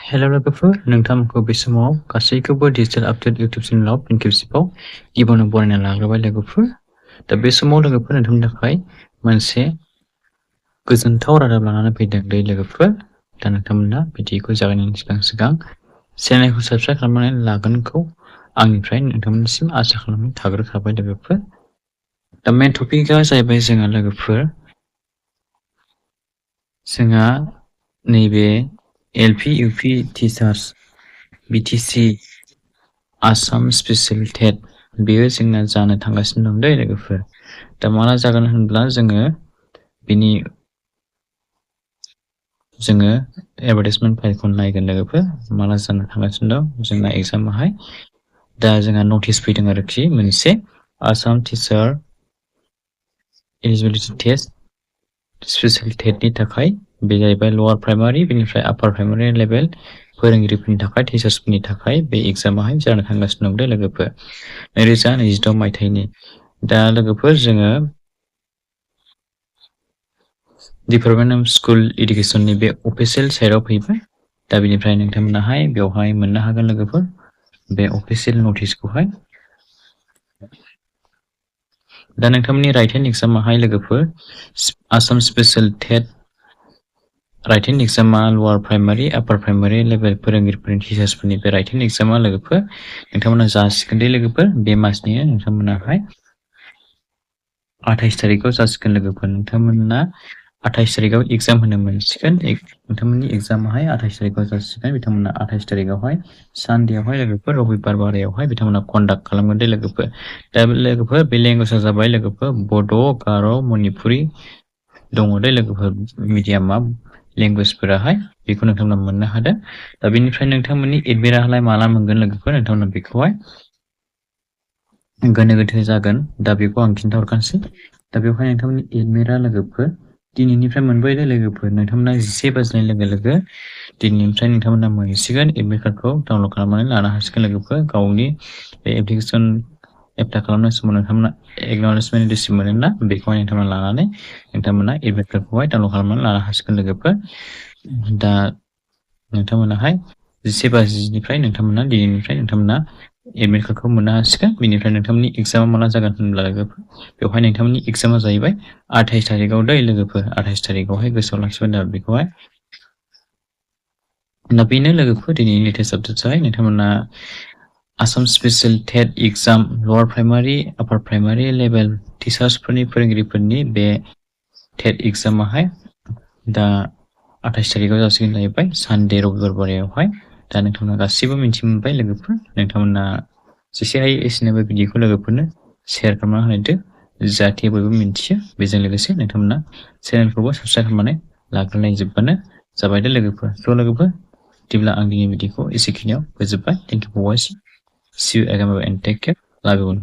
Hello लोगोफोर नोंथांमोनखौ बे समाव गासैखौबो डिजिटल आपडेट इउट्यूब चेनेलाव फिन खेबसेबाव गिबियावनो बरायना लाग्रोबाय लोगोफोर दा बे समाव लोगोफोर नोंथांनि थाखाय मोनसे गोजोनथाव रादाब लानानै फैदों दै लोगोफोर दा नोंथांमोना भिडिअखौ जागायनायनि सिगां चेनेलखौ साबस्क्राइब खालामनानै लागोनखौ आंनिफ्राय नोंथांमोननिसिम आसा खालामनाय थाग्रोखाबाय लोगोफोर दा मेन टपिकआ जाहैबाय जोंहा लोगोफोर जोंहा नैबे LP UP teachers BTC Assam special TET बेयो जोंना जानो थांगासिनो दं दै लोगोफोर दा माला जागोन होनब्ला जोङो एडभार्टाइजमेन्ट फाइलखौ नायगोन लोगोफोर माला जानो थांगासिनो दं जोंना एग्जामाहाय दा जोंहा नटिस फैदों आरोखि मोनसे Assam teacher eligibility test special टेटनि थाखाय बे जाहैबाय लवार प्राइमारि बेनिफ्राय आपार प्राइमारि लेभेल फोरोंगिरिफोरनि थाखाय टिचार्सफोरनि थाखाय बे एग्जामाहाय जानो थांगासिनो दं लोगोफोर 2026 मायथाइनि दा लोगोफोर जोङो डिपार्टमेन्ट अफ स्कुल एडुकेसननि बे अफिसियेल साइटआव फैबाय दा बेनिफ्राय नोंथांमोनाहाय बेवहाय मोननो हागोन लोगोफोर बे अफिसियेल नटिसखौहाय दा नोंथांमोननि राइटेन एग्जामाहाय लोगोफोर आसाम स्पेशल टेट राइटेन एग्जामा लवार प्राइमारि आपार प्राइमारि लेभेल फोरोंगिरिफोरनि टिचार्सफोरनि बे राइटेन एग्जामा लोगोफोर नोंथांमोना जासिगोन दे लोगोफोर बे मासनि नोंथांमोनाहाय 28 तारिखआव जासिगोन लोगोफोर नोंथांमोना 28 तारिखआव एग्जाम होनो मोनसिगोन नोंथांमोननि एग्जामाहाय 28 तारिखआव जासिगोन बिथांमोना 28 तारिखआवहाय सानडेआवहाय लोगोफोर रबिबार बारायावहाय बिथांमोना कन्डाक्ट खालामगोन दे लोगोफोर दा लोगोफोर बे लेंगुवेजआ जाबाय लोगोफोर बड' गार' मणिपुरि दङ दे लोगोफोर मिडियामा लेंगुवेजफोराहाय बेखौ नोंथांमोना मोननो हादों दा बेनिफ्राय नोंथांमोननि एडमिटआलाय माला मोनगोन लोगोफोर नोंथांमोना बेखौहाय गोनो गोथो जागोन दा बेखौ आं खिन्थाहरखानोसै दा बेवहाय नोंथांमोननि एडमिटआ लोगोफोर दिनैनिफ्राय मोनबाय दे लोगोफोर नोंथांमोना 11 बाजिनाय लोगो लोगो दिनैनिफ्राय नोंथांमोना मोनसिगोन एडमिट कार्डखौ डाउनलड खालामनानै लानो हासिगोन लोगोफोर गावनि बे एप्लिकेसन एप्लाइ खालामनाय समाव नोंथांमोना एक्न'लेजमेन्ट रिसिप्ट मोनोना बेखौहाय नोंथांमोना लानानै नोंथांमोना एडमिट कार्डखौहाय डाउनलड खालामनानै लानो हासिगोन लोगोफोर दा नोंथांमोनाहाय 11 बाजिनिफ्राय नोंथांमोना दिनैनिफ्राय नोंथांमोना एडमिट कार्डखौ मोननो हासिगोन बेनिफ्राय नोंथांमोननि एग्जामा माला जागोन होनब्ला लोगोफोर बेवहाय नोंथांमोननि एग्जामा जाहैबाय 28 तारिखआव दै लोगोफोर 28 तारिखआवहाय गोसोआव लाखिबानो जाबाय बेखौहाय दा बेनो लोगोफोर दिनैनि लेटेस्ट आपडेटसाहाय नोंथांमोना आसाम स्पेशल टेट एग्जाम लवार प्राइमारि आपार प्राइमारि लेभेल टिचार्सफोरनि फोरोंगिरिफोरनि बे टेट एग्जामाहाय दा 28 तारिखआव जासिगोन जाहैबाय सानडे रबिबार बारायावहाय दा नोंथांमोना गासिबो मिन्थि मोनबाय लोगोफोर नोंथांमोना जेसे हायो एसेनो बे भिडिअखौ लोगोफोरनो शेयार खालामना होदो जाहाथे बयबो मिन्थियो बेजों लोगोसे नोंथांमोना चेनेलखौबो साबस्क्राइब खालामनानै लाग्रोनाय जोब्बानो जाबाय दे लोगोफोर थ' लोगोफोर बिदिब्ला आं दिनै भिडिअखौ एसेखिनियाव फोजोबबाय thank you for watching see you again and take care love you all